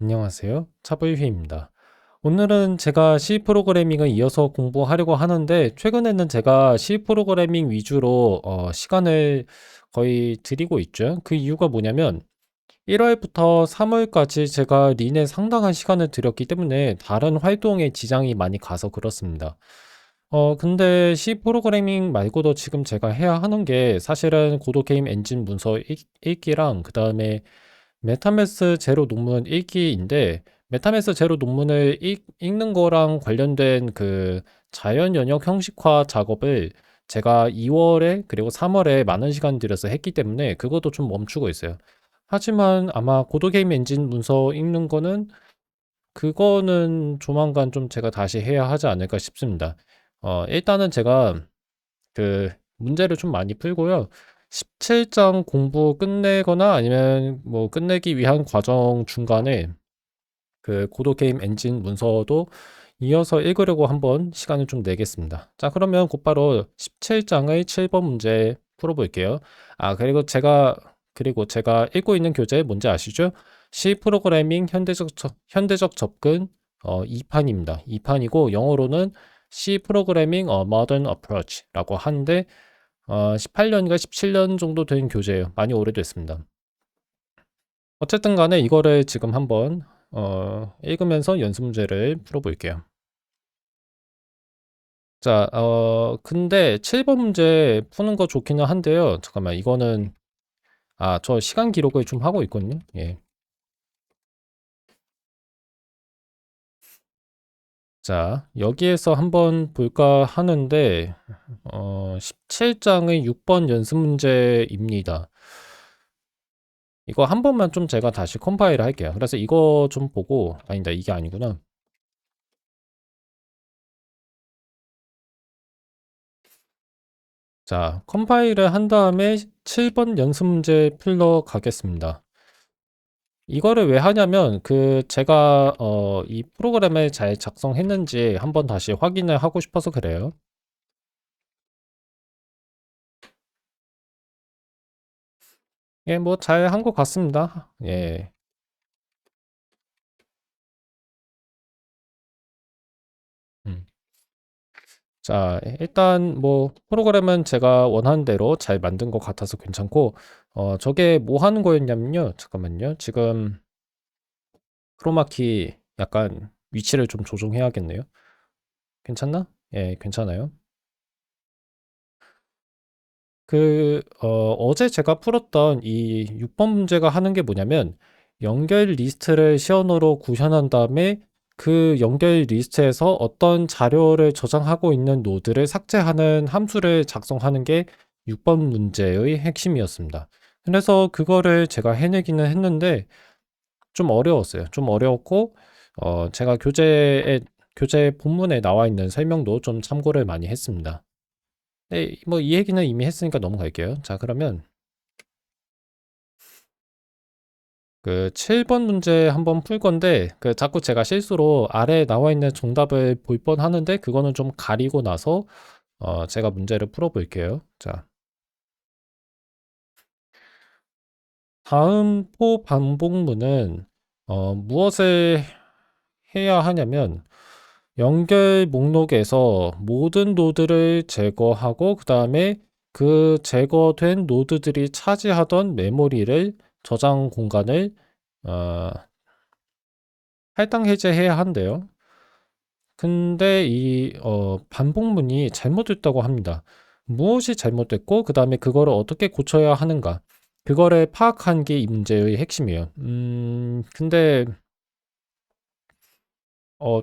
안녕하세요. 차블휘입니다. 오늘은 제가 C 프로그래밍을 이어서 공부하려고 하는데, 최근에는 제가 C 프로그래밍 위주로 시간을 거의 들이고 있죠. 그 이유가 뭐냐면, 1월부터 3월까지 제가 린에 상당한 시간을 들였기 때문에 다른 활동에 지장이 많이 가서 그렇습니다. 근데 C 프로그래밍 말고도 지금 제가 해야 하는 게 사실은 고도게임 엔진 문서 읽기랑 그 다음에 메타메스 제로 논문 읽기인데, 메타메스 제로 논문을 읽는 거랑 관련된 그 자연 연역 형식화 작업을 제가 2월에 그리고 3월에 많은 시간 들여서 했기 때문에 그것도 좀 멈추고 있어요. 하지만 아마 고도게임 엔진 문서 읽는 그거는 조만간 좀 제가 다시 해야 하지 않을까 싶습니다. 일단은 제가 그 문제를 좀 많이 풀고요. 17장 공부 끝내거나 아니면 뭐 끝내기 위한 과정 중간에 그 고도 게임 엔진 문서도 이어서 읽으려고 한번 시간을 좀 내겠습니다. 자, 그러면 곧바로 17장의 7번 문제 풀어볼게요. 그리고 제가 읽고 있는 교재 뭔지 아시죠? C 프로그래밍 현대적 접근 2판입니다. 2판이고 영어로는 C 프로그래밍 Modern Approach라고 하는데 18년인가 17년 정도 된 교재예요. 많이 오래됐습니다. 어쨌든 간에 이거를 지금 한번 읽으면서 연습 문제를 풀어볼게요. 자, 근데 7번 문제 푸는 거 좋기는 한데요. 잠깐만, 이거는, 저 시간 기록을 좀 하고 있거든요. 예. 자, 여기에서 한번 볼까 하는데, 17장의 6번 연습 문제입니다. 이거 한 번만 좀 제가 다시 컴파일 할게요. 그래서 이거 좀 보고, 아니다, 이게 아니구나. 자, 컴파일을 한 다음에 7번 연습 문제 풀러 가겠습니다. 이거를 왜 하냐면, 제가, 이 프로그램을 잘 작성했는지 한번 다시 확인을 하고 싶어서 그래요. 예, 뭐, 잘 한 것 같습니다. 예. 음. 자, 일단 뭐, 프로그램은 제가 원하는 대로 잘 만든 것 같아서 괜찮고, 저게 뭐 하는 거였냐면요. 잠깐만요. 지금, 크로마키 약간 위치를 좀 조정해야겠네요. 괜찮나? 예, 괜찮아요. 어제 제가 풀었던 이 6번 문제가 하는 게 뭐냐면, 연결 리스트를 시연으로 구현한 다음에 그 연결 리스트에서 어떤 자료를 저장하고 있는 노드를 삭제하는 함수를 작성하는 게 6번 문제의 핵심이었습니다. 그래서 그거를 제가 해내기는 했는데, 좀 어려웠어요. 좀 어려웠고, 제가 교재 본문에 나와 있는 설명도 좀 참고를 많이 했습니다. 네, 뭐 이 얘기는 이미 했으니까 넘어갈게요. 자, 그러면 그 7번 문제 한번 풀 건데, 자꾸 제가 실수로 아래에 나와 있는 정답을 볼 뻔하는데, 그거는 좀 가리고 나서 제가 문제를 풀어볼게요. 자, 다음 포 반복문은 무엇을 해야 하냐면, 연결 목록에서 모든 노드를 제거하고, 그 다음에 그 제거된 노드들이 차지하던 메모리를 저장 공간을 어, 할당 해제해야 한대요. 근데 이 반복문이 잘못됐다고 합니다. 무엇이 잘못됐고 그 다음에 그거를 어떻게 고쳐야 하는가, 그거를 파악한 게 이 문제의 핵심이에요. 근데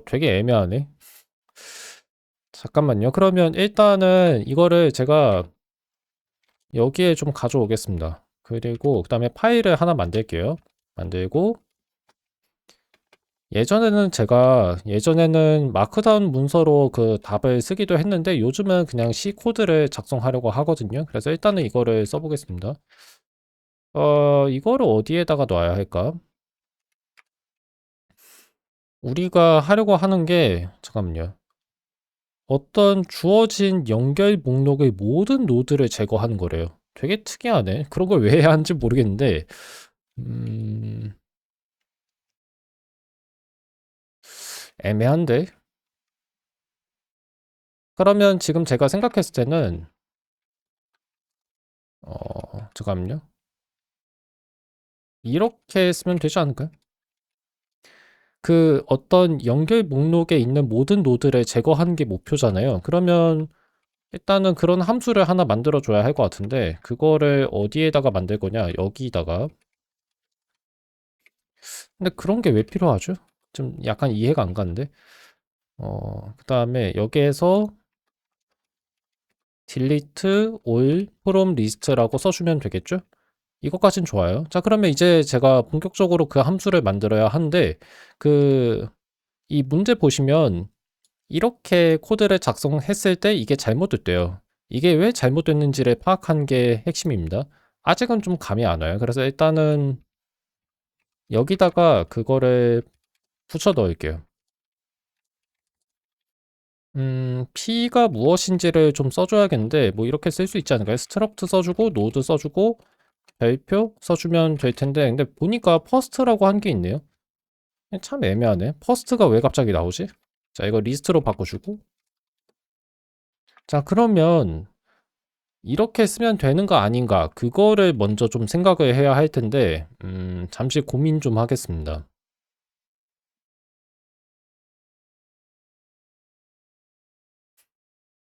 되게 애매하네. 잠깐만요. 그러면 일단은 이거를 제가 여기에 좀 가져오겠습니다. 그리고 그 다음에 파일을 하나 만들게요. 만들고, 예전에는 마크다운 문서로 그 답을 쓰기도 했는데 요즘은 그냥 C 코드를 작성하려고 하거든요. 그래서 일단은 이거를 써보겠습니다. 이거를 어디에다가 놔야 할까? 우리가 하려고 하는 게, 잠깐만요. 어떤 주어진 연결 목록의 모든 노드를 제거하는 거래요. 되게 특이하네. 그런 걸 왜 해야 하는지 모르겠는데, 음, 애매한데? 그러면 지금 제가 생각했을 때는 잠깐만요. 이렇게 쓰면 되지 않을까요? 그 어떤 연결 목록에 있는 모든 노드를 제거하는 게 목표잖아요. 그러면 일단은 그런 함수를 하나 만들어 줘야 할 것 같은데 그거를 어디에다가 만들 거냐? 여기다가. 근데 그런 게 왜 필요하죠? 좀 약간 이해가 안 가는데. 그다음에 여기에서 delete all from list라고 써주면 되겠죠? 이것까진 좋아요. 자, 그러면 이제 제가 본격적으로 그 함수를 만들어야 하는데, 이 문제 보시면 이렇게 코드를 작성했을 때 이게 잘못됐대요. 이게 왜 잘못됐는지를 파악한 게 핵심입니다. 아직은 좀 감이 안 와요. 그래서 일단은 여기다가 그거를 붙여 넣을게요. P가 무엇인지를 좀 써줘야겠는데, 뭐 이렇게 쓸 수 있지 않을까요? 스트럭트 써주고, 노드 써주고, 별표 써주면 될 텐데, 근데 보니까 퍼스트라고 한 게 있네요. 참 애매하네. 퍼스트가 왜 갑자기 나오지? 자, 이거 리스트로 바꿔주고. 자, 그러면 이렇게 쓰면 되는 거 아닌가? 그거를 먼저 좀 생각을 해야 할 텐데, 잠시 고민 좀 하겠습니다.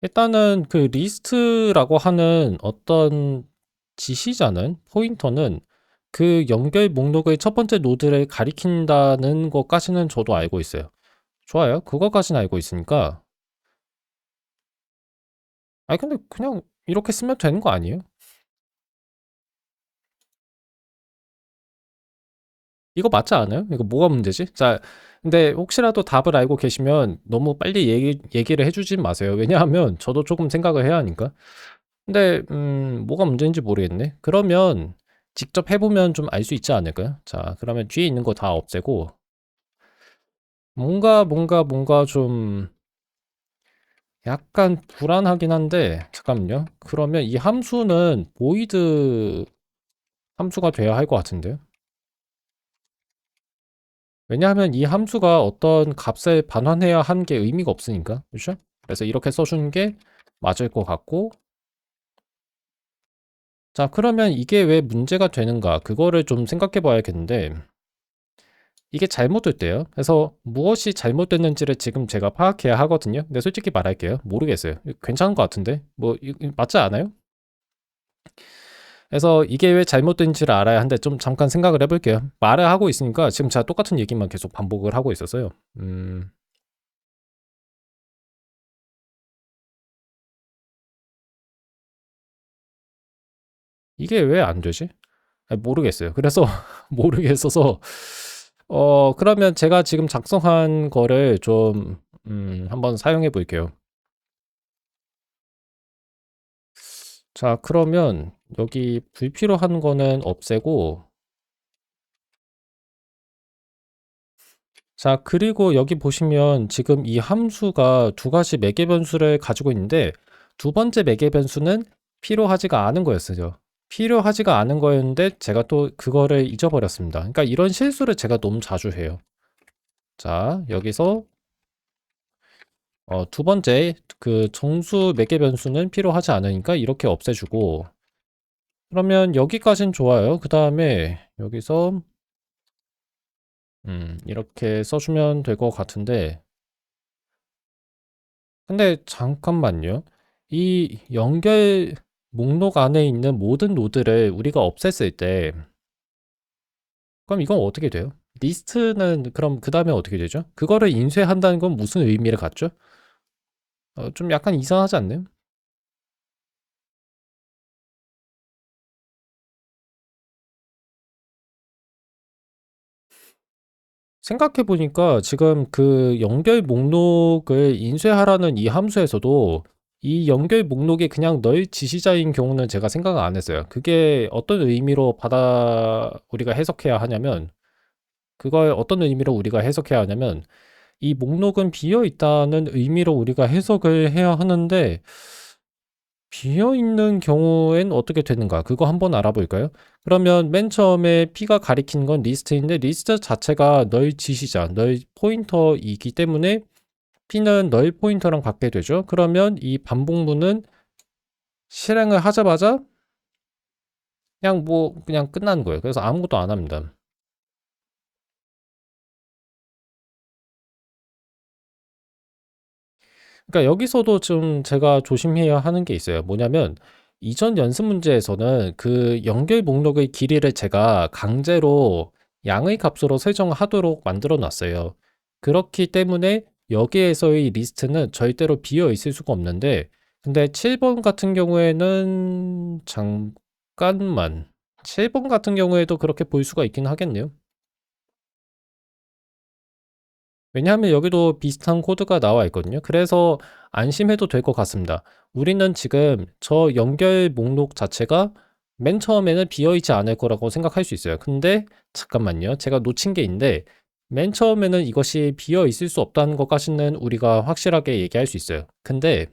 일단은 그 리스트라고 하는 어떤 지시자는, 포인터는 그 연결 목록의 첫 번째 노드를 가리킨다는 것까지는 저도 알고 있어요. 좋아요. 그거까지는 알고 있으니까. 아니, 근데 그냥 이렇게 쓰면 되는 거 아니에요? 이거 맞지 않아요? 이거 뭐가 문제지? 자, 근데 혹시라도 답을 알고 계시면 너무 빨리 얘기를 해주진 마세요. 왜냐하면 저도 조금 생각을 해야 하니까. 근데, 뭐가 문제인지 모르겠네. 그러면 직접 해보면 좀 알 수 있지 않을까요? 자, 그러면 뒤에 있는 거 다 없애고, 뭔가 좀 약간 불안하긴 한데, 잠깐만요. 그러면 이 함수는 void 함수가 돼야 할 것 같은데요? 왜냐하면 이 함수가 어떤 값을 반환해야 하는 게 의미가 없으니까. 그렇죠? 그래서 이렇게 써주는 게 맞을 것 같고, 자, 그러면 이게 왜 문제가 되는가? 그거를 좀 생각해 봐야겠는데, 이게 잘못됐대요. 그래서 무엇이 잘못됐는지를 지금 제가 파악해야 하거든요. 근데 솔직히 말할게요. 모르겠어요. 괜찮은 것 같은데? 뭐, 맞지 않아요? 그래서 이게 왜 잘못된지를 알아야 하는데 좀 잠깐 생각을 해볼게요. 말을 하고 있으니까 지금 제가 똑같은 얘기만 계속 반복을 하고 있었어요. 이게 왜 안 되지? 모르겠어요. 그래서 모르겠어서 그러면 제가 지금 작성한 거를 좀 한번 사용해 볼게요. 자, 그러면 여기 불필요한 거는 없애고, 자, 그리고 여기 보시면 지금 이 함수가 두 가지 매개 변수를 가지고 있는데 두 번째 매개 변수는 필요하지가 않은 거였어요. 필요하지가 않은 거였는데 제가 또 그거를 잊어버렸습니다. 그러니까 이런 실수를 제가 너무 자주 해요. 자, 여기서 두 번째 그 정수 매개 변수는 필요하지 않으니까 이렇게 없애주고, 그러면 여기까진 좋아요. 그 다음에 여기서 이렇게 써주면 될 것 같은데, 근데 잠깐만요. 이 연결 목록 안에 있는 모든 노드를 우리가 없앴을 때, 그럼 이건 어떻게 돼요? 리스트는 그럼 그 다음에 어떻게 되죠? 그거를 인쇄한다는 건 무슨 의미를 갖죠? 좀 약간 이상하지 않나요? 생각해 보니까 지금 그 연결 목록을 인쇄하라는 이 함수에서도 이 연결 목록이 그냥 널 지시자인 경우는 제가 생각을 안 했어요. 그게 어떤 의미로 우리가 해석해야 하냐면, 그걸 어떤 의미로 우리가 해석해야 하냐면, 이 목록은 비어 있다는 의미로 우리가 해석을 해야 하는데, 비어 있는 경우엔 어떻게 되는가? 그거 한번 알아볼까요? 그러면 맨 처음에 P가 가리키는 건 리스트인데 리스트 자체가 널 지시자, 널 포인터이기 때문에 P는 널 포인터랑 같게 되죠. 그러면 이 반복문은 실행을 하자마자 그냥 끝나는 거예요. 그래서 아무것도 안 합니다. 그러니까 여기서도 좀 제가 조심해야 하는 게 있어요. 뭐냐면 이전 연습 문제에서는 그 연결 목록의 길이를 제가 강제로 양의 값으로 설정하도록 만들어 놨어요. 그렇기 때문에 여기에서의 리스트는 절대로 비어 있을 수가 없는데, 근데 7번 같은 경우에는 잠깐만, 7번 같은 경우에도 그렇게 볼 수가 있긴 하겠네요. 왜냐하면 여기도 비슷한 코드가 나와 있거든요. 그래서 안심해도 될 것 같습니다. 우리는 지금 저 연결 목록 자체가 맨 처음에는 비어 있지 않을 거라고 생각할 수 있어요. 근데 잠깐만요. 제가 놓친 게 있는데 맨 처음에는 이것이 비어 있을 수 없다는 것까지는 우리가 확실하게 얘기할 수 있어요. 근데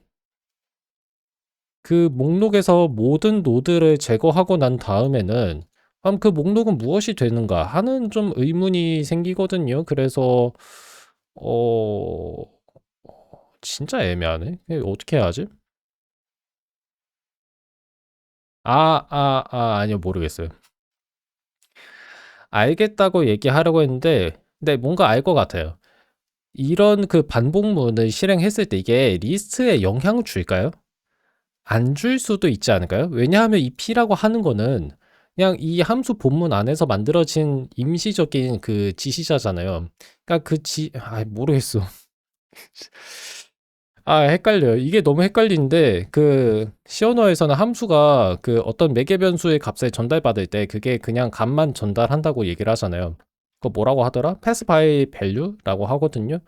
그 목록에서 모든 노드를 제거하고 난 다음에는 그럼 그 목록은 무엇이 되는가 하는 좀 의문이 생기거든요. 그래서 어, 진짜 애매하네. 이거 어떻게 해야 하지? 아니요, 모르겠어요. 알겠다고 얘기하려고 했는데, 근데 뭔가 알 것 같아요. 이런 그 반복문을 실행했을 때 이게 리스트에 영향을 줄까요? 안 줄 수도 있지 않을까요? 왜냐하면 이 P라고 하는 거는 그냥 이 함수 본문 안에서 만들어진 임시적인 그 지시자잖아요. 그러니까 모르겠어. 헷갈려요. 이게 너무 헷갈리는데 그 C 언어에서는 함수가 그 어떤 매개 변수의 값을 전달받을 때 그게 그냥 값만 전달한다고 얘기를 하잖아요. 그거 뭐라고 하더라? pass by value라고 하거든요.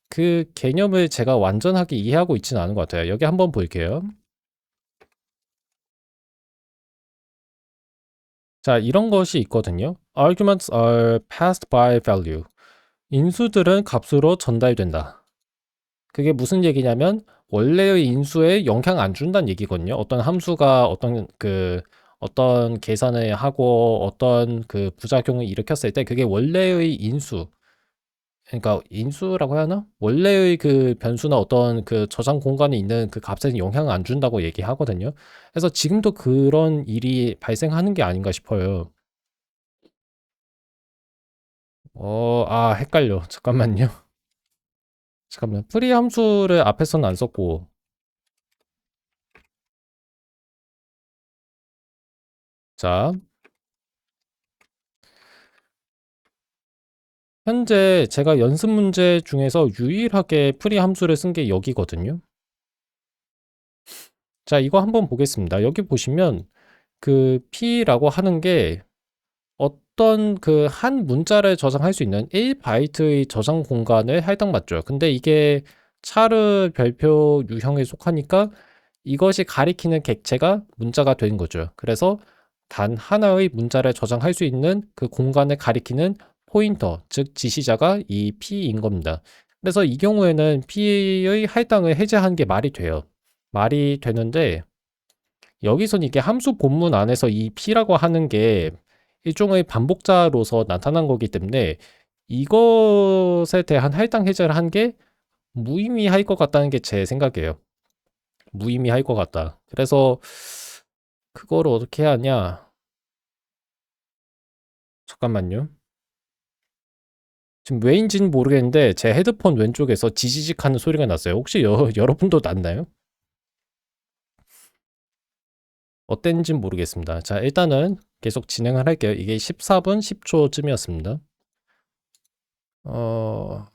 그 개념을 제가 완전하게 이해하고 있지는 않은 것 같아요. 여기 한번 볼게요. 자, 이런 것이 있거든요. Arguments are passed by value. 인수들은 값으로 전달된다. 그게 무슨 얘기냐면 원래의 인수에 영향 안 준다는 얘기거든요. 어떤 함수가 어떤 계산을 하고 어떤 그 부작용을 일으켰을 때 그게 원래의 인수, 그러니까 인수라고 해야 하나? 원래의 그 변수나 어떤 그 저장 공간에 있는 그 값에 영향을 안 준다고 얘기하거든요. 그래서 지금도 그런 일이 발생하는 게 아닌가 싶어요. 헷갈려. 잠깐만요. 잠깐만. 프리 함수를 앞에서는 안 썼고, 자, 현재 제가 연습 문제 중에서 유일하게 프리 함수를 쓴 게 여기거든요. 자, 이거 한번 보겠습니다. 여기 보시면 그 P라고 하는 게 어떤 그 한 문자를 저장할 수 있는 1바이트의 저장 공간을 할당받죠. 근데 이게 차르 별표 유형에 속하니까 이것이 가리키는 객체가 문자가 되는 거죠. 그래서 단 하나의 문자를 저장할 수 있는 그 공간을 가리키는 포인터, 즉 지시자가 이 P인 겁니다. 그래서 이 경우에는 P의 할당을 해제하는 게 말이 돼요. 말이 되는데 여기선 이게 함수 본문 안에서 이 P라고 하는 게 일종의 반복자로서 나타난 거기 때문에 이것에 대한 할당 해제를 한 게 무의미할 것 같다는 게 제 생각이에요. 무의미할 것 같다. 그래서 그거를 어떻게 해야 하냐? 잠깐만요. 지금 왜인지는 모르겠는데 제 헤드폰 왼쪽에서 지지직 하는 소리가 났어요. 혹시 여러분도 났나요? 어땠는지는 모르겠습니다. 자, 일단은 계속 진행을 할게요. 이게 14분 10초쯤이었습니다. 어,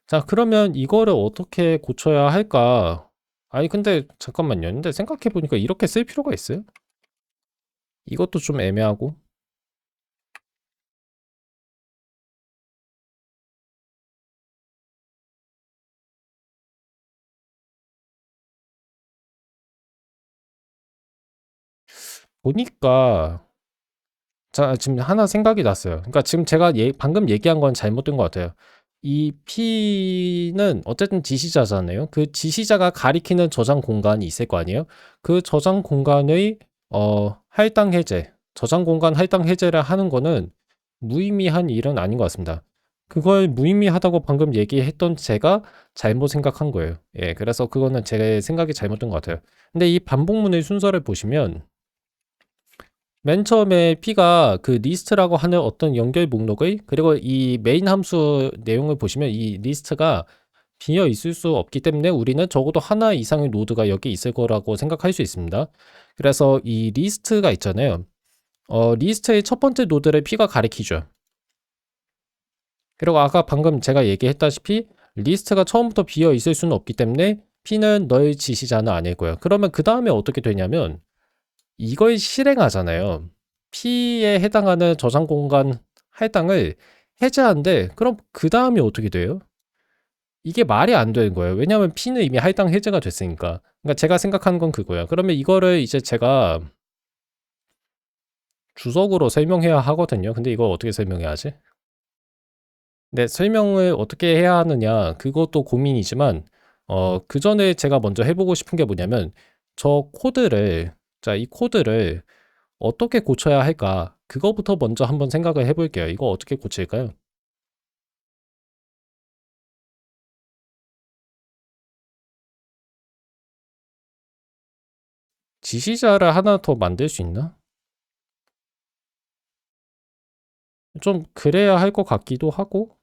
자, 그러면 이거를 어떻게 고쳐야 할까? 아니, 근데 잠깐만요. 근데 생각해보니까 이렇게 쓸 필요가 있어요? 이것도 좀 애매하고. 보니까, 자, 지금 하나 생각이 났어요. 그러니까 지금 제가 방금 얘기한 건 잘못된 것 같아요. 이 P는 어쨌든 지시자잖아요. 그 지시자가 가리키는 저장 공간이 있을 거 아니에요. 그 저장 공간의 할당 해제, 저장 공간 할당 해제를 하는 거는 무의미한 일은 아닌 것 같습니다. 그걸 무의미하다고 방금 얘기했던 제가 잘못 생각한 거예요. 예, 그래서 그거는 제 생각이 잘못된 것 같아요. 근데 이 반복문의 순서를 보시면 맨 처음에 P가 그 리스트라고 하는 어떤 연결 목록의, 그리고 이 메인 함수 내용을 보시면 이 리스트가 비어 있을 수 없기 때문에 우리는 적어도 하나 이상의 노드가 여기 있을 거라고 생각할 수 있습니다. 그래서 이 리스트가 있잖아요. 리스트의 첫 번째 노드를 P가 가리키죠. 그리고 아까 방금 제가 얘기했다시피 리스트가 처음부터 비어 있을 수는 없기 때문에 P는 너의 지시자는 아닐 거예요. 그러면 그 다음에 어떻게 되냐면 이걸 실행하잖아요. P에 해당하는 저장 공간 할당을 해제한데, 그럼 그 다음이 어떻게 돼요? 이게 말이 안 되는 거예요. 왜냐하면 P는 이미 할당 해제가 됐으니까. 그러니까 제가 생각하는 건 그거예요. 그러면 이거를 이제 제가 주석으로 설명해야 하거든요. 근데 이걸 어떻게 설명해야 하지? 네, 설명을 어떻게 해야 하느냐, 그것도 고민이지만, 그 전에 제가 먼저 해보고 싶은 게 뭐냐면, 저 코드를, 자, 이 코드를 어떻게 고쳐야 할까? 그거부터 먼저 한번 생각을 해볼게요. 이거 어떻게 고칠까요? 지시자를 하나 더 만들 수 있나? 좀 그래야 할 것 같기도 하고,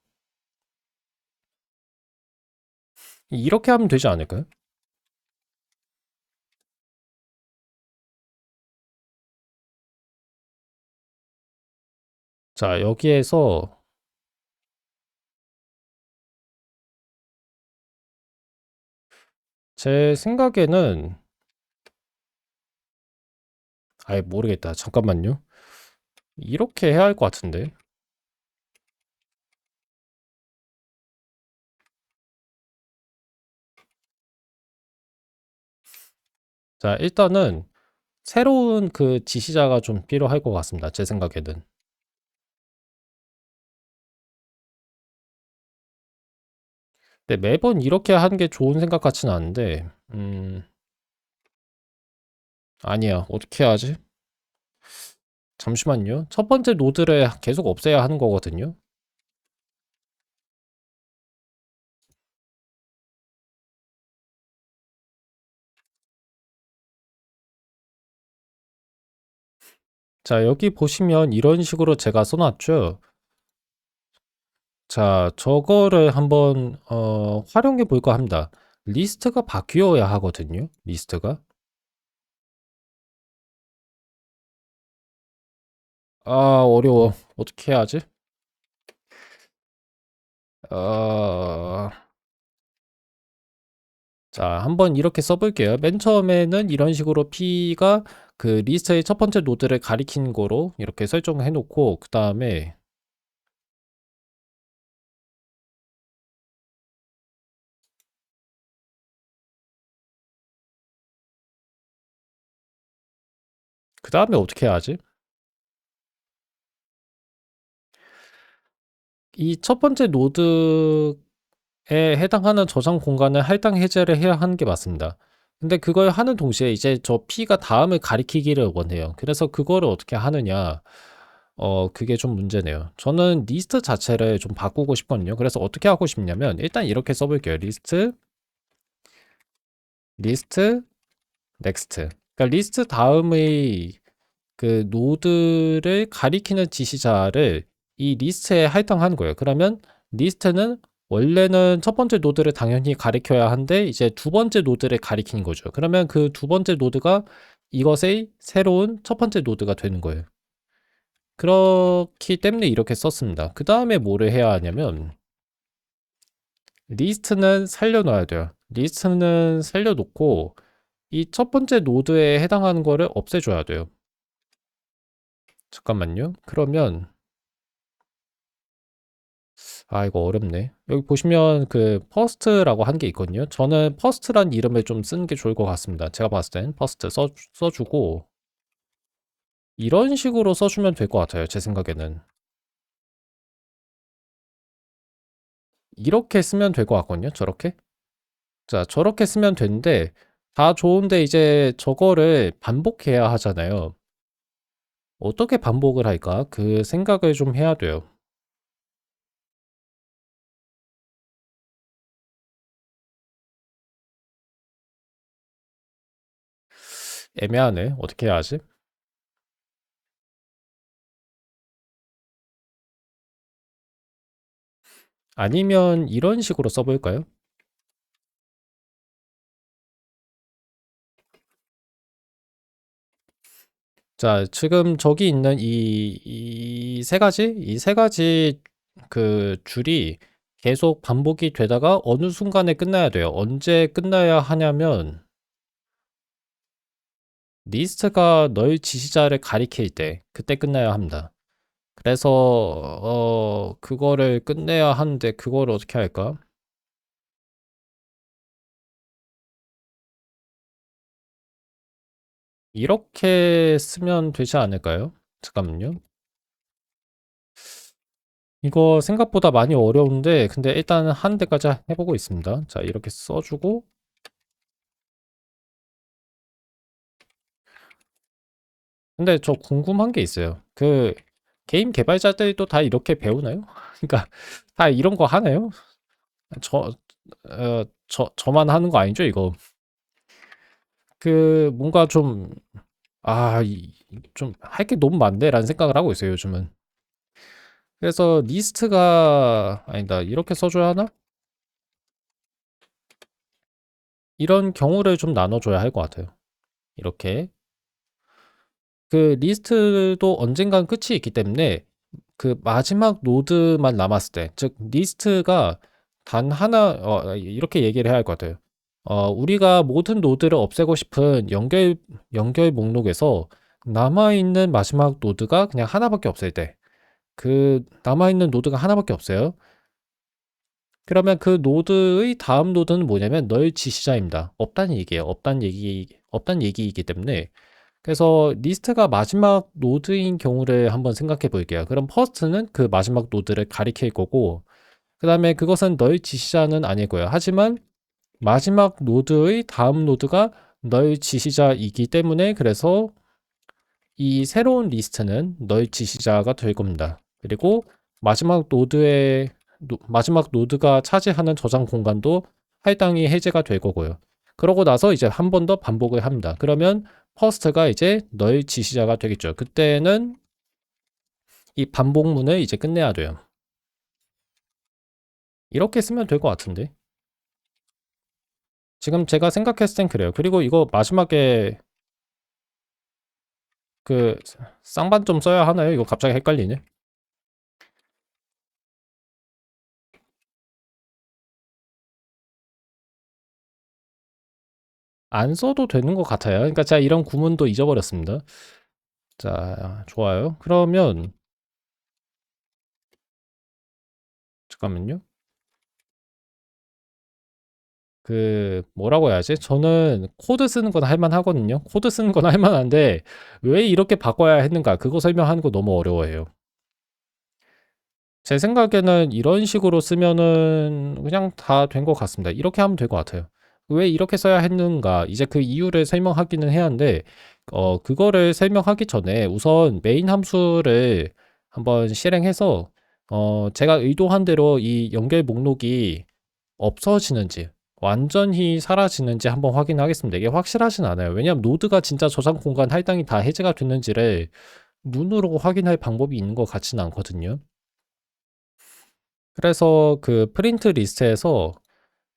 이렇게 하면 되지 않을까요? 자, 여기에서 제 생각에는, 아예 모르겠다. 잠깐만요. 이렇게 해야 할 것 같은데. 자, 일단은 새로운 그 지시자가 좀 필요할 것 같습니다. 제 생각에는. 근데 매번 이렇게 하는 게 좋은 생각 같지는 않은데, 아니야. 어떻게 하지? 잠시만요. 첫 번째 노드를 계속 없애야 하는 거거든요. 자, 여기 보시면 이런 식으로 제가 써놨죠. 자, 저거를 한번 활용해 볼까 합니다. 리스트가 바뀌어야 하거든요. 리스트가. 아, 어려워. 어떻게 해야지? 어... 자, 한번 이렇게 써볼게요. 맨 처음에는 이런 식으로 P가 그 리스트의 첫 번째 노드를 가리킨 거로 이렇게 설정해 놓고, 그 다음에 어떻게 해야지? 이 첫 번째 노드에 해당하는 저장 공간을 할당 해제를 해야 하는 게 맞습니다. 근데 그걸 하는 동시에 이제 저 P가 다음을 가리키기를 원해요. 그래서 그거를 어떻게 하느냐. 그게 좀 문제네요. 저는 리스트 자체를 좀 바꾸고 싶거든요. 그래서 어떻게 하고 싶냐면, 일단 이렇게 써볼게요. 리스트, 넥스트. 그러니까 리스트 다음의 그 노드를 가리키는 지시자를 이 리스트에 할당하는 거예요. 그러면 리스트는 원래는 첫 번째 노드를 당연히 가리켜야 하는데 이제 두 번째 노드를 가리키는 거죠. 그러면 그 두 번째 노드가 이것의 새로운 첫 번째 노드가 되는 거예요. 그렇기 때문에 이렇게 썼습니다. 그 다음에 뭐를 해야 하냐면 리스트는 살려놔야 돼요. 리스트는 살려놓고 이 첫 번째 노드에 해당하는 거를 없애줘야 돼요. 잠깐만요. 그러면 이거 어렵네. 여기 보시면 그 퍼스트라고 한 게 있거든요. 저는 퍼스트란 이름을 좀 쓰는 게 좋을 것 같습니다. 제가 봤을 땐 퍼스트 써주고 이런 식으로 써주면 될 것 같아요. 제 생각에는. 이렇게 쓰면 될 것 같거든요. 저렇게. 자, 저렇게 쓰면 되는데 다 좋은데 이제 저거를 반복해야 하잖아요. 어떻게 반복을 할까? 그 생각을 좀 해야 돼요. 애매하네. 어떻게 해야 하지? 아니면 이런 식으로 써볼까요? 자, 지금 저기 있는 이 세 가지? 이 세 가지 그 줄이 계속 반복이 되다가 어느 순간에 끝나야 돼요. 언제 끝나야 하냐면 리스트가 널 지시자를 가리킬 때 그때 끝나야 합니다. 그래서 그거를 끝내야 하는데 그거를 어떻게 할까? 이렇게 쓰면 되지 않을까요? 잠깐만요. 이거 생각보다 많이 어려운데 근데 일단 한 대까지 해보고 있습니다. 자, 이렇게 써주고 근데 저 궁금한 게 있어요. 그 게임 개발자들도 다 이렇게 배우나요? 그러니까 다 이런 거 하나요? 저, 저만 하는 거 아니죠, 이거? 그 뭔가 좀 좀 할 게 너무 많네라는 생각을 하고 있어요, 요즘은. 그래서 리스트가 아니다. 이렇게 써줘야 하나? 이런 경우를 좀 나눠줘야 할 것 같아요. 이렇게. 그 리스트도 언젠간 끝이 있기 때문에 그 마지막 노드만 남았을 때, 즉 리스트가 단 하나 이렇게 얘기를 해야 할 것 같아요. 우리가 모든 노드를 없애고 싶은 연결 목록에서 남아있는 마지막 노드가 그냥 하나밖에 없을 때, 그 남아있는 노드가 하나밖에 없어요. 그러면 그 노드의 다음 노드는 뭐냐면 널 지시자입니다. 없다는 얘기예요. 없다는 얘기이기 때문에 그래서 리스트가 마지막 노드인 경우를 한번 생각해 볼게요. 그럼 퍼스트는 그 마지막 노드를 가리킬 거고, 그 다음에 그것은 널 지시자는 아니고요. 하지만 마지막 노드의 다음 노드가 널 지시자이기 때문에 그래서 이 새로운 리스트는 널 지시자가 될 겁니다. 그리고 마지막 마지막 노드가 차지하는 저장 공간도 할당이 해제가 될 거고요. 그러고 나서 이제 한 번 더 반복을 합니다. 그러면 퍼스트가 이제 널 지시자가 되겠죠. 그때는 이 반복문을 이제 끝내야 돼요. 이렇게 쓰면 될 것 같은데. 지금 제가 생각했을 땐 그래요. 그리고 이거 마지막에 그 쌍반 좀 써야 하나요? 이거 갑자기 헷갈리네. 안 써도 되는 것 같아요. 그러니까 제가 이런 구문도 잊어버렸습니다. 자, 좋아요. 그러면 잠깐만요. 그 뭐라고 해야지? 저는 코드 쓰는 건 할 만하거든요. 코드 쓰는 건 할 만한데 왜 이렇게 바꿔야 했는가? 그거 설명하는 거 너무 어려워해요. 제 생각에는 이런 식으로 쓰면은 그냥 다 된 것 같습니다. 이렇게 하면 될 것 같아요. 왜 이렇게 써야 했는가? 이제 그 이유를 설명하기는 해야 하는데 그거를 설명하기 전에 우선 메인 함수를 한번 실행해서 제가 의도한 대로 이 연결 목록이 없어지는지 완전히 사라지는지 한번 확인하겠습니다. 이게 확실하진 않아요. 왜냐하면 노드가 진짜 저장 공간 할당이 다 해제가 됐는지를 눈으로 확인할 방법이 있는 것 같지는 않거든요. 그래서 그 프린트 리스트에서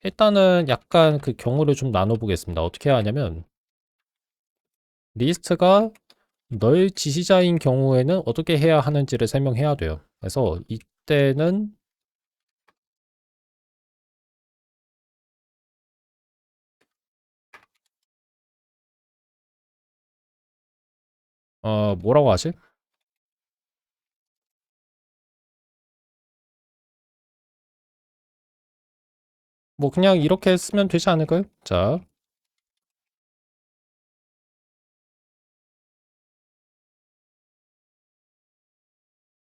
일단은 약간 그 경우를 좀 나눠보겠습니다. 어떻게 하냐면 리스트가 널 지시자인 경우에는 어떻게 해야 하는지를 설명해야 돼요. 그래서 이때는 뭐라고 하지? 뭐 그냥 이렇게 쓰면 되지 않을까요? 자,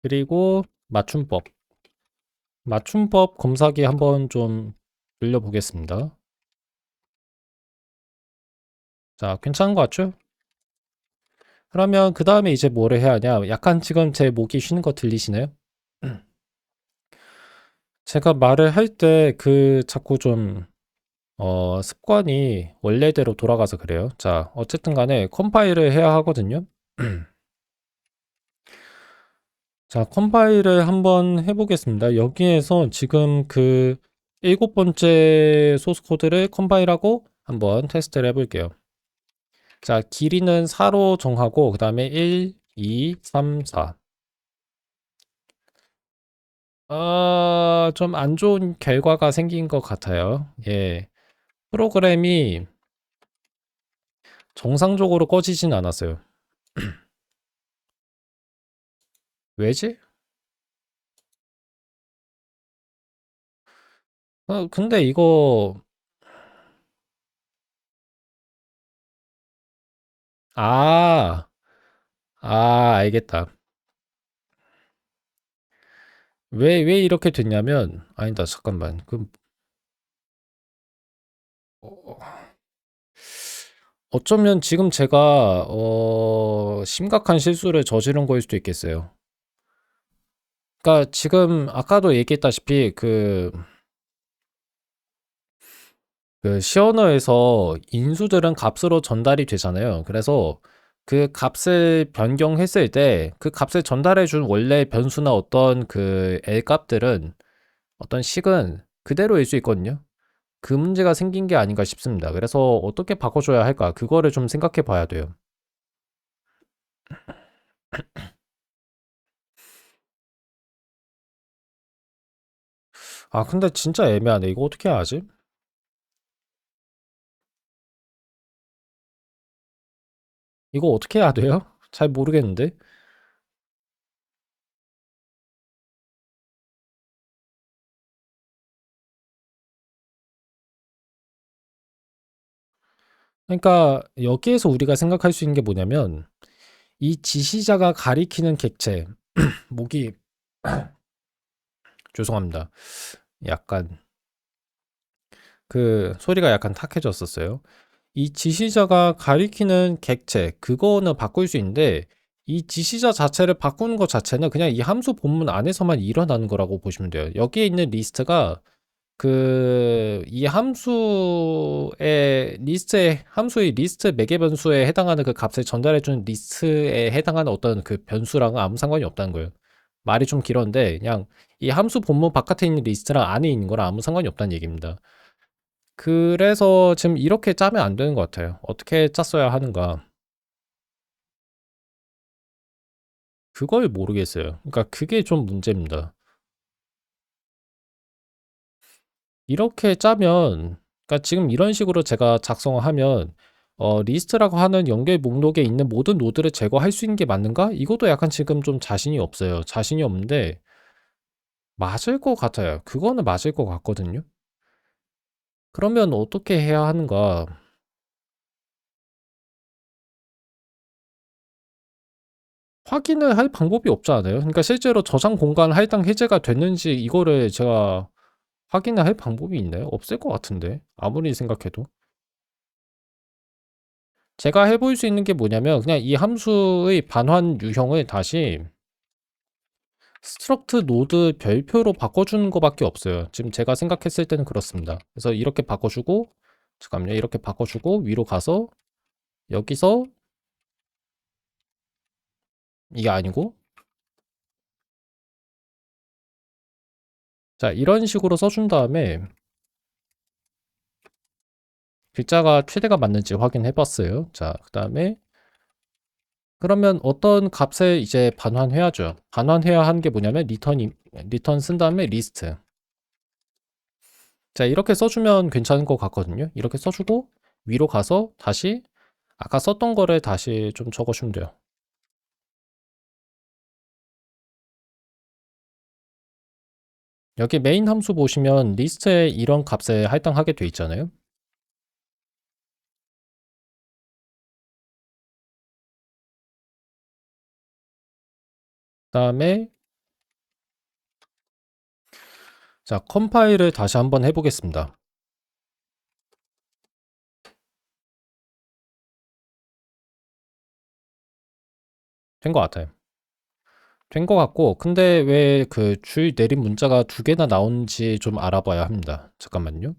그리고 맞춤법. 맞춤법 검사기 한번 좀 늘려보겠습니다. 자, 괜찮은 것 같죠? 그러면 그 다음에 이제 뭐를 해야 하냐? 약간 지금 제 목이 쉬는 거 들리시나요? 제가 말을 할 때 그 자꾸 좀 습관이 원래대로 돌아가서 그래요. 자, 어쨌든 간에 컴파일을 해야 하거든요. 자, 컴파일을 한번 해보겠습니다. 여기에서 지금 그 일곱 번째 소스 코드를 컴파일하고 한번 테스트를 해볼게요. 자, 길이는 4로 정하고 그 다음에 1, 2, 3, 4. 좀 안 좋은 결과가 생긴 것 같아요. 예. 프로그램이 정상적으로 꺼지진 않았어요. 왜지? 근데 이거, 아, 알겠다. 왜 이렇게 됐냐면, 아니다, 잠깐만. 어, 어쩌면 지금 제가, 심각한 실수를 저지른 거일 수도 있겠어요. 그러니까 지금 아까도 얘기했다시피 그 시언어에서 인수들은 값으로 전달이 되잖아요. 그래서 그 값을 변경했을 때 그 값을 전달해 준 원래 변수나 어떤 그 L 값들은 어떤 식은 그대로일 수 있거든요. 그 문제가 생긴 게 아닌가 싶습니다. 그래서 어떻게 바꿔줘야 할까? 그거를 좀 생각해 봐야 돼요. 근데 진짜 애매하네. 이거 어떻게 해야 하지? 이거 어떻게 해야 돼요? 잘 모르겠는데. 그러니까 여기에서 우리가 생각할 수 있는 게 뭐냐면 이 지시자가 가리키는 객체, 목이 죄송합니다. 약간 그 소리가 약간 탁해졌었어요. 이 지시자가 가리키는 객체, 그거는 바꿀 수 있는데 이 지시자 자체를 바꾸는 것 자체는 그냥 이 함수 본문 안에서만 일어나는 거라고 보시면 돼요. 여기에 있는 리스트가 이 함수의 리스트 매개 변수에 해당하는 그 값을 전달해 주는 리스트에 해당하는 어떤 그 변수랑은 아무 상관이 없다는 거예요. 말이 좀 길었는데 그냥 이 함수 본문 바깥에 있는 리스트랑 안에 있는 거랑 아무 상관이 없다는 얘기입니다. 그래서 지금 이렇게 짜면 안 되는 것 같아요. 어떻게 짰어야 하는가? 그걸 모르겠어요. 그러니까 그게 좀 문제입니다. 이렇게 짜면, 그러니까 지금 이런 식으로 제가 작성하면, 리스트라고 하는 연결 목록에 있는 모든 노드를 제거할 수 있는 게 맞는가? 이것도 약간 지금 좀 자신이 없어요. 자신이 없는데, 맞을 것 같아요. 그거는 맞을 것 같거든요. 그러면 어떻게 해야 하는가? 확인을 할 방법이 없지 않아요? 그러니까 실제로 저장 공간 할당 해제가 됐는지 이거를 제가 확인을 할 방법이 있나요? 없을 것 같은데. 아무리 생각해도. 제가 해볼 수 있는 게 뭐냐면 그냥 이 함수의 반환 유형을 다시 스트럭트 노드 별표로 바꿔주는 것밖에 없어요. 지금 제가 생각했을 때는 그렇습니다. 그래서 이렇게 바꿔주고 잠깐만요. 이렇게 바꿔주고 위로 가서 여기서 이게 아니고 자 이런 식으로 써준 다음에 글자가 최대가 맞는지 확인해 봤어요. 자 그 다음에 그러면 어떤 값을 이제 반환해야죠. 반환해야 하는 게 뭐냐면 리턴 쓴 다음에 리스트. 자, 이렇게 써주면 괜찮은 것 같거든요. 이렇게 써주고 위로 가서 다시 아까 썼던 거를 다시 좀 적어주면 돼요. 여기 메인 함수 보시면 리스트에 이런 값에 할당하게 돼 있잖아요. 그다음에 자, 컴파일을 다시 한번 해보겠습니다. 된 것 같아요. 된 것 같고, 근데 왜 그 줄 내린 문자가 두 개나 나오는지 좀 알아봐야 합니다. 잠깐만요.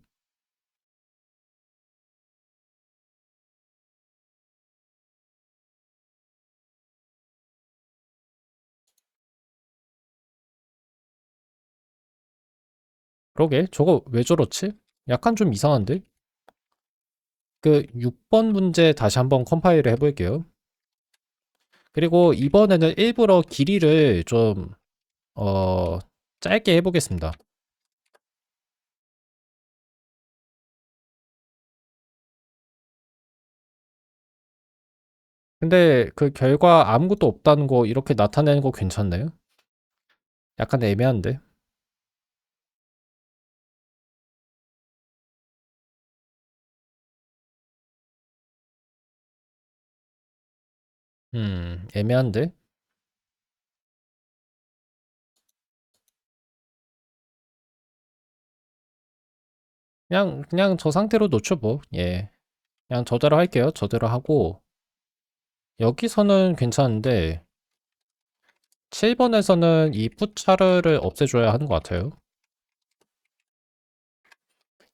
그러게, 저거 왜 저렇지? 약간 좀 이상한데? 그 6번 문제 다시 한번 컴파일을 해볼게요. 그리고 이번에는 일부러 길이를 좀, 어, 짧게 해보겠습니다. 근데 그 결과 아무것도 없다는 거 이렇게 나타내는 거 괜찮나요? 약간 애매한데? 애매한데? 그냥 저 상태로 놓죠, 뭐. 예. 그냥 저대로 할게요. 저대로 하고. 여기서는 괜찮은데, 7번에서는 이 푸차르를 없애줘야 하는 것 같아요.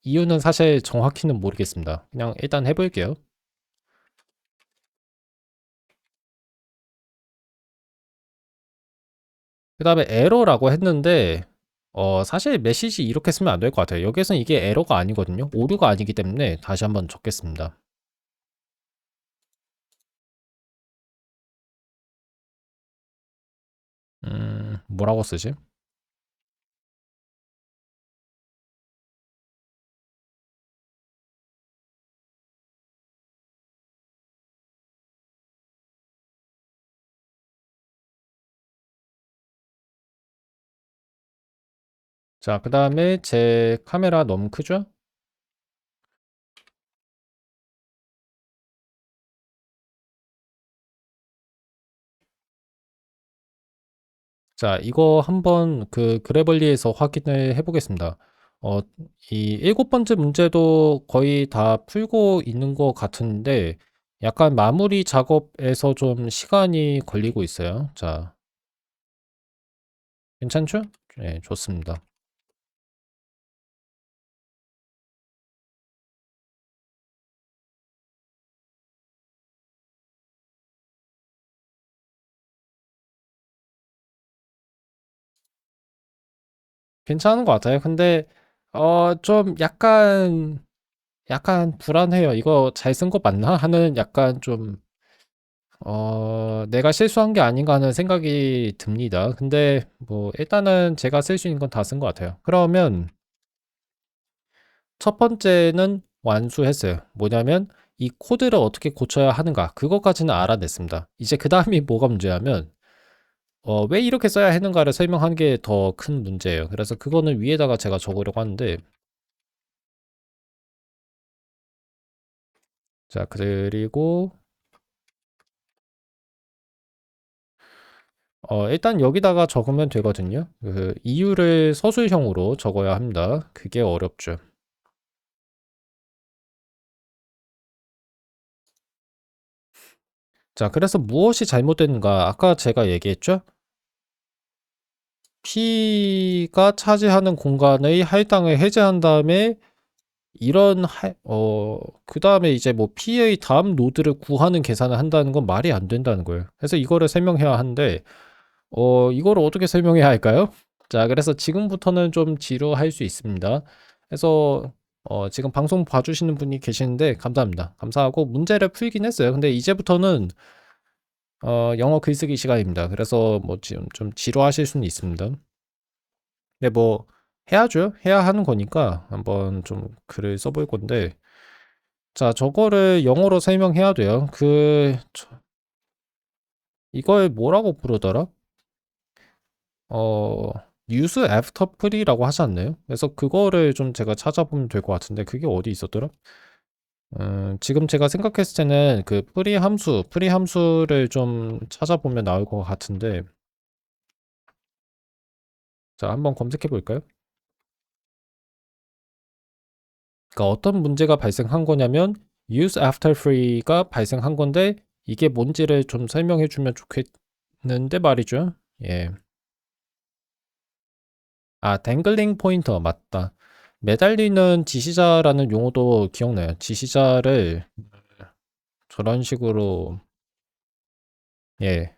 이유는 사실 정확히는 모르겠습니다. 그냥 일단 해볼게요. 그 다음에 에러라고 했는데, 사실 메시지 이렇게 쓰면 안 될 것 같아요. 여기서는 이게 에러가 아니거든요. 오류가 아니기 때문에 다시 한번 적겠습니다. 뭐라고 쓰지? 자, 그 다음에 제 카메라 너무 크죠? 자, 이거 한번 그 그래벌리에서 확인을 해보겠습니다. 어, 이 일곱 번째 문제도 거의 다 풀고 있는 것 같은데, 약간 마무리 작업에서 좀 시간이 걸리고 있어요. 자, 괜찮죠? 네, 좋습니다. 괜찮은 것 같아요. 근데, 좀 약간 불안해요. 이거 잘 쓴 거 맞나? 하는 약간 좀, 내가 실수한 게 아닌가 하는 생각이 듭니다. 근데 뭐 일단은 제가 쓸 수 있는 건 다 쓴 것 같아요. 그러면 첫 번째는 완수했어요. 뭐냐면 이 코드를 어떻게 고쳐야 하는가 그것까지는 알아냈습니다. 이제 그 다음이 뭐가 문제냐면 왜 이렇게 써야 하는가를 설명하는 게 더 큰 문제예요. 그래서 그거는 위에다가 제가 적으려고 하는데 자 그리고 일단 여기다가 적으면 되거든요. 그 이유를 서술형으로 적어야 합니다. 그게 어렵죠. 자, 그래서 무엇이 잘못됐는가? 아까 제가 얘기했죠? P가 차지하는 공간의 할당을 해제한 다음에 그 다음에 이제 뭐 P의 다음 노드를 구하는 계산을 한다는 건 말이 안 된다는 거예요. 그래서 이거를 설명해야 하는데, 이거를 어떻게 설명해야 할까요? 자, 그래서 지금부터는 좀 지루할 수 있습니다. 그래서, 지금 방송 봐주시는 분이 계시는데, 감사합니다. 감사하고, 문제를 풀긴 했어요. 근데 이제부터는 영어 글쓰기 시간입니다. 그래서 뭐 지금 좀 지루하실 수는 있습니다. 근데 뭐 해야죠. 해야 하는 거니까 한번 좀 글을 써볼 건데 자, 저거를 영어로 설명해야 돼요. 이걸 뭐라고 부르더라? 어, use after pre라고 하지 않나요? 그래서 그거를 좀 제가 찾아보면 될 것 같은데 그게 어디 있었더라? 지금 제가 생각했을 때는 그 프리 함수를 좀 찾아보면 나올 것 같은데 자, 한번 검색해 볼까요? 그러니까 어떤 문제가 발생한 거냐면 use after free가 발생한 건데 이게 뭔지를 좀 설명해 주면 좋겠는데 말이죠. 예. 아, 댕글링 포인터 맞다. 매달리는 지시자라는 용어도 기억나요. 지시자를 저런 식으로 예.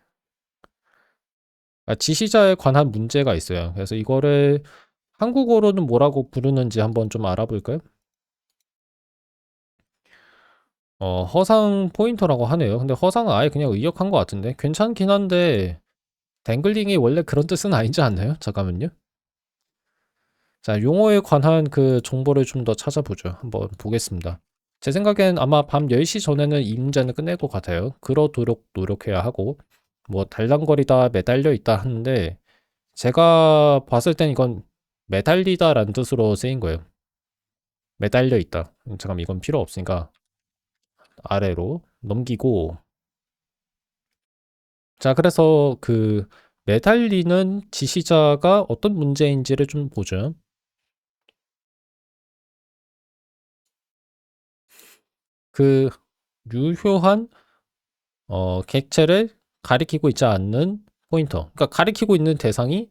아, 지시자에 관한 문제가 있어요. 그래서 이거를 한국어로는 뭐라고 부르는지 한번 좀 알아볼까요? 허상 포인터라고 하네요. 근데 허상은 아예 그냥 의역한 것 같은데 괜찮긴 한데 댕글링이 원래 그런 뜻은 아니지 않나요? 잠깐만요. 자, 용어에 관한 그 정보를 좀 더 찾아보죠. 한번 보겠습니다. 제 생각엔 아마 밤 10시 전에는 이 문제는 끝낼 것 같아요. 그러도록 노력해야 하고 뭐 달랑거리다 매달려 있다 하는데 제가 봤을 땐 이건 매달리다라는 뜻으로 쓰인 거예요. 매달려 있다. 잠깐 이건 필요 없으니까 아래로 넘기고 자, 그래서 그 매달리는 지시자가 어떤 문제인지를 좀 보죠. 그 유효한 객체를 가리키고 있지 않는 포인터. 그러니까 가리키고 있는 대상이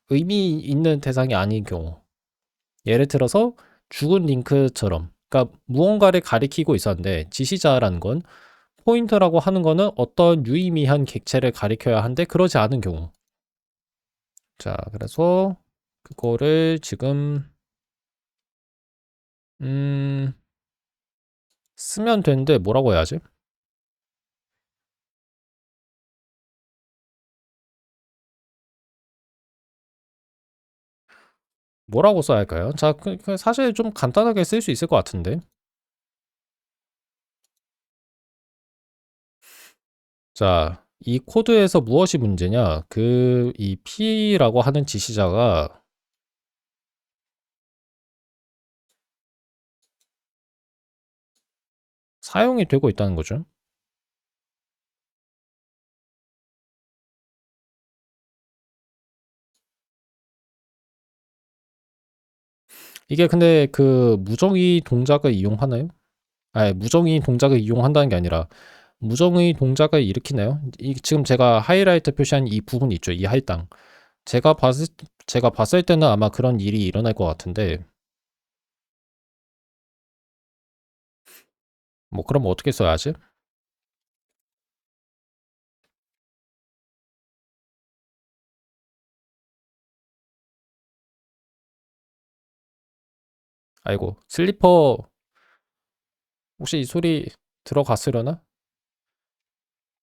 의미 있는 대상이 아닌 경우. 예를 들어서 죽은 링크처럼. 그러니까 무언가를 가리키고 있었는데 지시자라는 건 포인터라고 하는 거는 어떤 유의미한 객체를 가리켜야 하는데 그러지 않은 경우. 자, 그래서 그거를 지금 음, 쓰면 되는데 뭐라고 해야지? 뭐라고 써야 할까요? 자, 사실 좀 간단하게 쓸 수 있을 것 같은데. 자, 이 코드에서 무엇이 문제냐? 이 P라고 하는 지시자가 사용이 되고 있다는 거죠. 이게 근데 그 무정의 동작을 이용하나요? 아니, 무정의 동작을 이용한다는 게 아니라 무정의 동작을 일으키나요? 지금 제가 하이라이트 표시한 이 부분 있죠? 이 할당. 제가 봤을, 제가 봤을 때는 아마 그런 일이 일어날 것 같은데, 뭐, 그럼 어떻게 써야지? 아이고, 슬리퍼, 혹시 이 소리 들어갔으려나?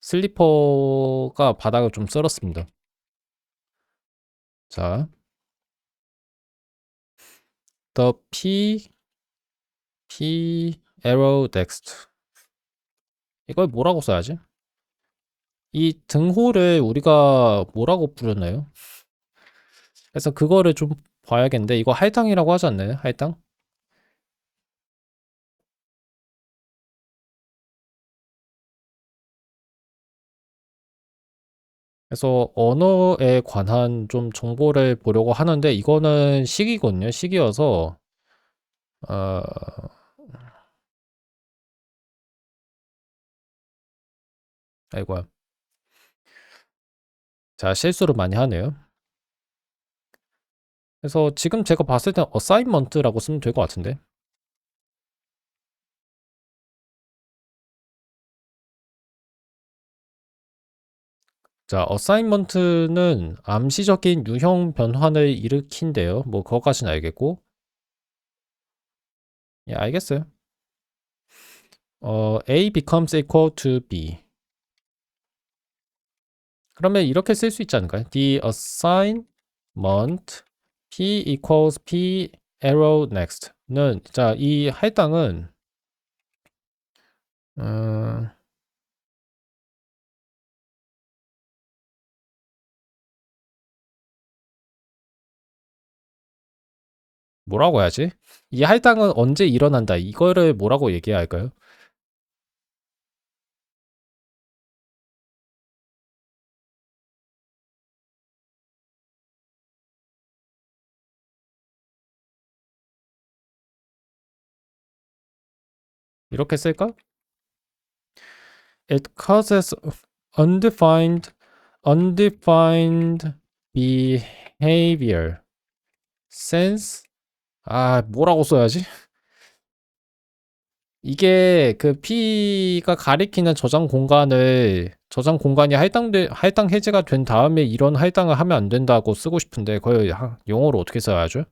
슬리퍼가 바닥을 좀 쓸었습니다. 자, the P arrow next. 이걸 뭐라고 써야지? 이 등호를 우리가 뭐라고 부르나요? 그래서 그거를 좀 봐야겠는데, 이거 할당이라고 하지 않나요? 할당? 그래서 언어에 관한 좀 정보를 보려고 하는데, 이거는 식이거든요. 식이어서, 어, 아이고야. 자, 실수를 많이 하네요. 그래서 지금 제가 봤을 땐 assignment라고 쓰면 될 것 같은데. 자, assignment는 암시적인 유형 변환을 일으킨대요. 뭐, 그거까지는 알겠고. 예, 알겠어요. A becomes equal to B. 그러면 이렇게 쓸 수 있지 않을까요? The assignment P equals P arrow next는, 자, 이 할당은, 음, 뭐라고 해야지? 이 할당은 언제 일어난다. 이거를 뭐라고 얘기해야 할까요? 이렇게 쓸까? It causes undefined behavior since 뭐라고 써야지? 이게 그 P가 가리키는 저장 공간이 할당 해제가 된 다음에 이런 할당을 하면 안 된다고 쓰고 싶은데 그걸 영어로 어떻게 써야죠?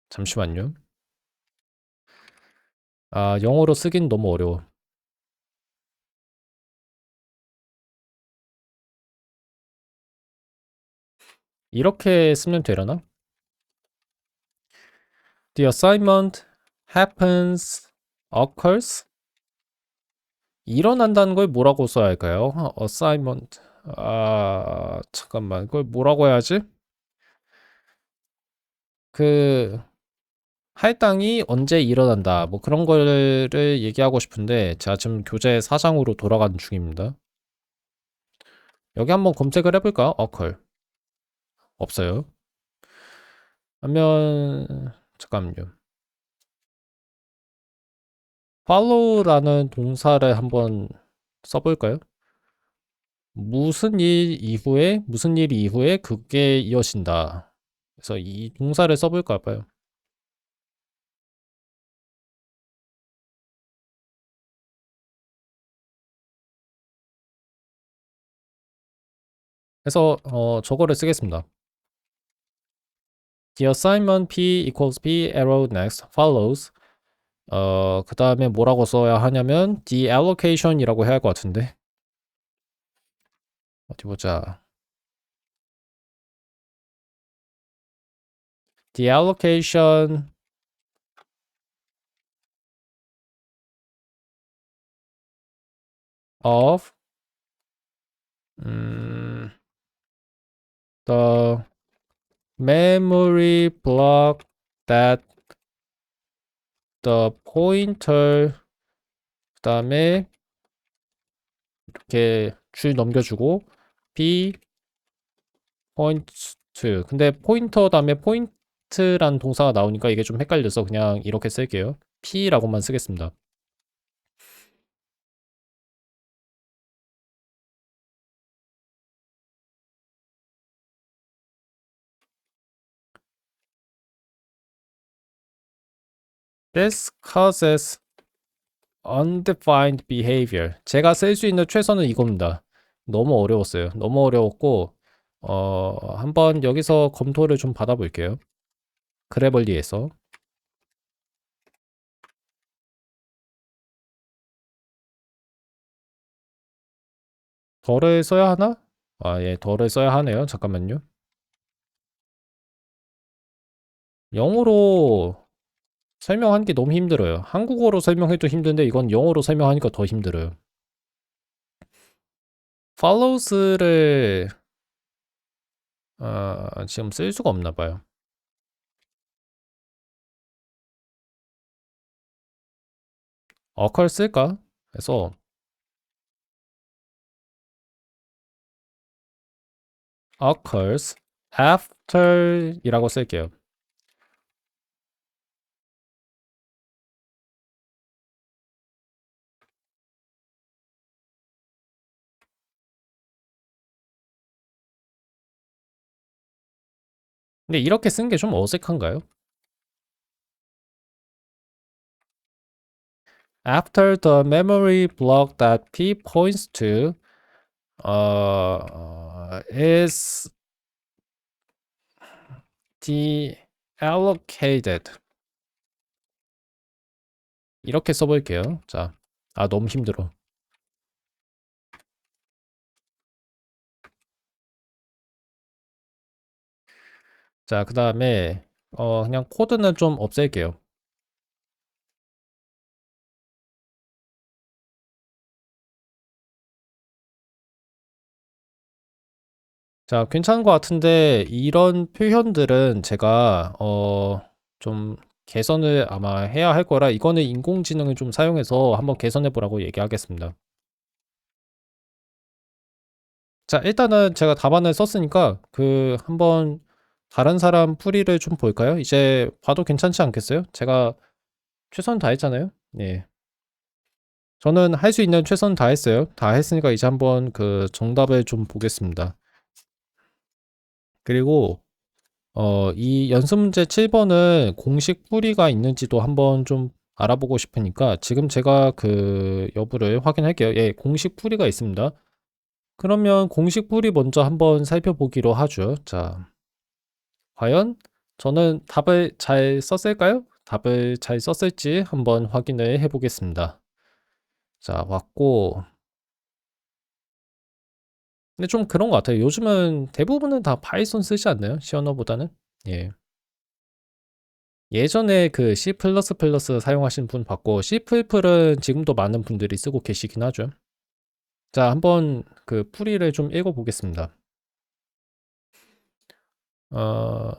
잠시만요. 영어로 쓰긴 너무 어려워. 이렇게 쓰면 되려나? The assignment occurs 일어난다는 걸 뭐라고 써야 할까요? assignment 잠깐만 그걸 뭐라고 해야지? 그 할당이 언제 일어난다 뭐 그런 거를 얘기하고 싶은데 제가 지금 교재 4장으로 돌아가는 중입니다. 여기 한번 검색을 해볼까? occur 없어요. 하면 잠깐만요. follow라는 동사를 한번 써볼까요? 무슨 일 이후에 그게 이어진다. 그래서 이 동사를 써볼까 봐요. 그래서 저거를 쓰겠습니다. The assignment P equals P arrow next follows. 그 다음에 뭐라고 써야 하냐면 the allocation이라고 해야 할 것 같은데. 어디 보자. The allocation of the memory block that the pointer 그 다음에 이렇게 줄 넘겨주고 p points to 근데 포인터 다음에 포인트란 동사가 나오니까 이게 좀 헷갈려서 그냥 이렇게 쓸게요. p라고만 쓰겠습니다. This causes undefined behavior. 제가 쓸 수 있는 최선은 이겁니다. 너무 어려웠어요. 너무 어려웠고 한번 여기서 검토를 좀 받아볼게요. 그래벌리에서 덜을 써야 하나? 예, 덜을 써야 하네요. 잠깐만요. 영어로 설명하는 게 너무 힘들어요. 한국어로 설명해도 힘든데 이건 영어로 설명하니까 더 힘들어요. follows를 지금 쓸 수가 없나 봐요. occur 쓸까? 그래서 occurs after 이라고 쓸게요. 근데 이렇게 쓴 게 좀 어색한가요? After the memory block that P points to is deallocated 이렇게 써볼게요. 자, 너무 힘들어. 자, 그 다음에 그냥 코드는 좀 없앨게요. 자, 괜찮은 것 같은데 이런 표현들은 제가 좀 개선을 아마 해야 할 거라 이거는 인공지능을 좀 사용해서 한번 개선해 보라고 얘기하겠습니다. 자, 일단은 제가 답안을 썼으니까 한번 다른 사람 풀이를 좀 볼까요? 이제 봐도 괜찮지 않겠어요? 제가 최선 다했잖아요. 예. 저는 할 수 있는 최선 다했어요. 다 했으니까 이제 한번 그 정답을 좀 보겠습니다. 그리고 이 연습 문제 7번은 공식 풀이가 있는지도 한번 좀 알아보고 싶으니까 지금 제가 그 여부를 확인할게요. 예, 공식 풀이가 있습니다. 그러면 공식 풀이 먼저 한번 살펴보기로 하죠. 자, 과연 저는 답을 잘 썼을까요? 답을 잘 썼을지 한번 확인을 해보겠습니다. 자, 왔고. 근데 좀 그런 것 같아요. 요즘은 대부분은 다 파이썬 쓰지 않나요? C 언어보다는? 예. 예전에 그 C++ 사용하신 분 봤고, C++은 지금도 많은 분들이 쓰고 계시긴 하죠. 자, 한번 그 풀이를 좀 읽어보겠습니다. 어,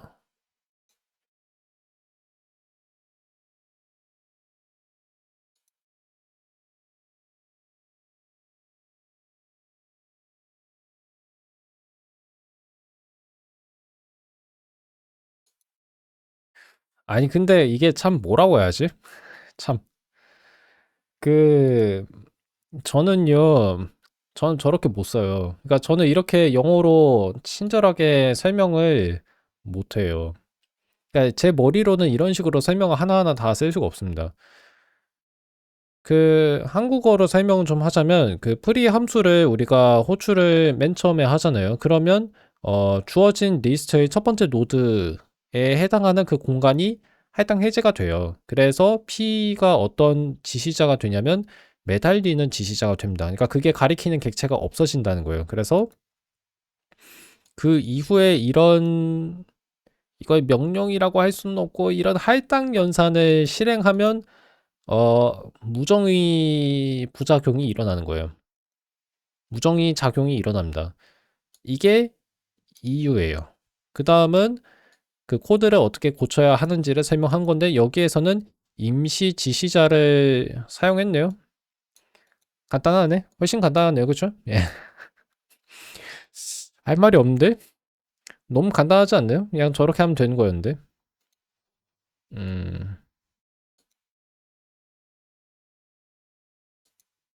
아니, 근데 이게 참 뭐라고 해야지? 참, 그, 저는요, 저는 저렇게 못 써요. 그러니까 저는 이렇게 영어로 친절하게 설명을 못 해요. 그러니까 제 머리로는 이런 식으로 설명을 하나하나 다 쓸 수가 없습니다. 그 한국어로 설명을 좀 하자면 그 프리 함수를 우리가 호출을 맨 처음에 하잖아요. 그러면 주어진 리스트의 첫 번째 노드에 해당하는 그 공간이 할당 해제가 돼요. 그래서 P가 어떤 지시자가 되냐면 매달리는 지시자가 됩니다. 그러니까 그게 가리키는 객체가 없어진다는 거예요. 그래서 그 이후에 이걸 명령이라고 할 수는 없고 이런 할당 연산을 실행하면 무정의 부작용이 일어나는 거예요. 무정의 작용이 일어납니다. 이게 이유예요. 그 다음은 그 코드를 어떻게 고쳐야 하는지를 설명한 건데 여기에서는 임시 지시자를 사용했네요. 간단하네. 훨씬 간단하네요. 그쵸? 예. 할 말이 없는데? 너무 간단하지 않나요? 그냥 저렇게 하면 되는 거였는데. 음.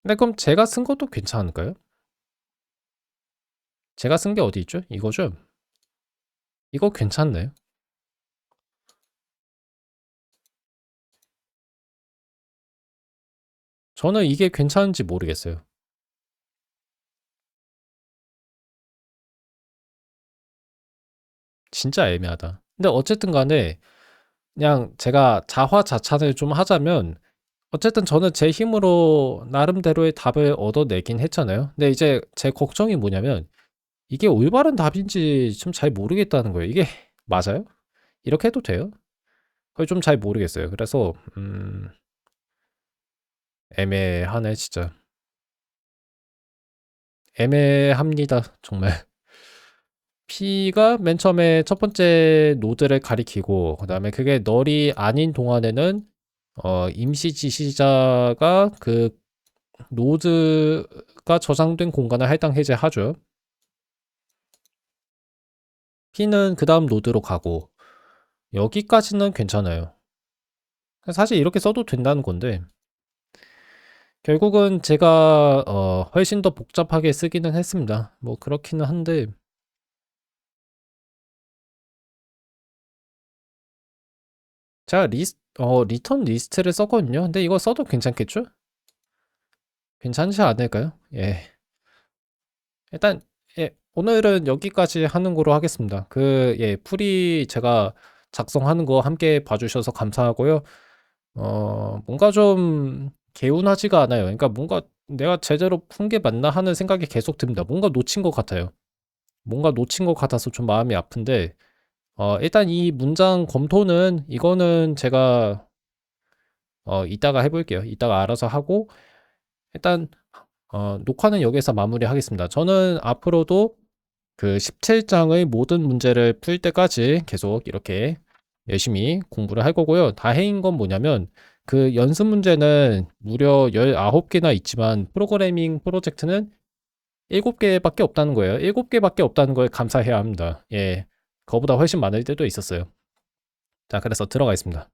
근데 그럼 제가 쓴 것도 괜찮을까요? 제가 쓴 게 어디 있죠? 이거죠? 이거 괜찮나요? 저는 이게 괜찮은지 모르겠어요. 진짜 애매하다. 근데 어쨌든 간에 그냥 제가 자화자찬을 좀 하자면 어쨌든 저는 제 힘으로 나름대로의 답을 얻어내긴 했잖아요. 근데 이제 제 걱정이 뭐냐면 이게 올바른 답인지 좀 잘 모르겠다는 거예요. 이게 맞아요? 이렇게 해도 돼요? 그걸 좀 잘 모르겠어요. 그래서 애매하네 진짜. 애매합니다. 정말. P가 맨 처음에 첫 번째 노드를 가리키고 그다음에 그게 널이 아닌 동안에는 임시 지시자가 그 노드가 저장된 공간을 할당 해제하죠. P는 그 다음 노드로 가고 여기까지는 괜찮아요. 사실 이렇게 써도 된다는 건데 결국은 제가 훨씬 더 복잡하게 쓰기는 했습니다. 뭐 그렇기는 한데 제가 리턴 리스트를 썼거든요. 근데 이거 써도 괜찮겠죠? 괜찮지 않을까요? 예. 일단 예, 오늘은 여기까지 하는 거로 하겠습니다. 예, 풀이 제가 작성하는 거 함께 봐주셔서 감사하고요. 뭔가 좀 개운하지가 않아요. 그러니까 뭔가 내가 제대로 푼 게 맞나 하는 생각이 계속 듭니다. 뭔가 놓친 것 같아요. 뭔가 놓친 것 같아서 좀 마음이 아픈데, 일단 이 문장 검토는 이거는 제가 이따가 해볼게요. 이따가 알아서 하고, 일단 녹화는 여기서 마무리하겠습니다. 저는 앞으로도 그 17장의 모든 문제를 풀 때까지 계속 이렇게 열심히 공부를 할 거고요. 다행인 건 뭐냐면 그 연습 문제는 무려 19개나 있지만 프로그래밍 프로젝트는 7개밖에 없다는 거예요. 7개밖에 없다는 걸 감사해야 합니다. 예. 그거보다 훨씬 많을 때도 있었어요. 자, 그래서 들어가겠습니다.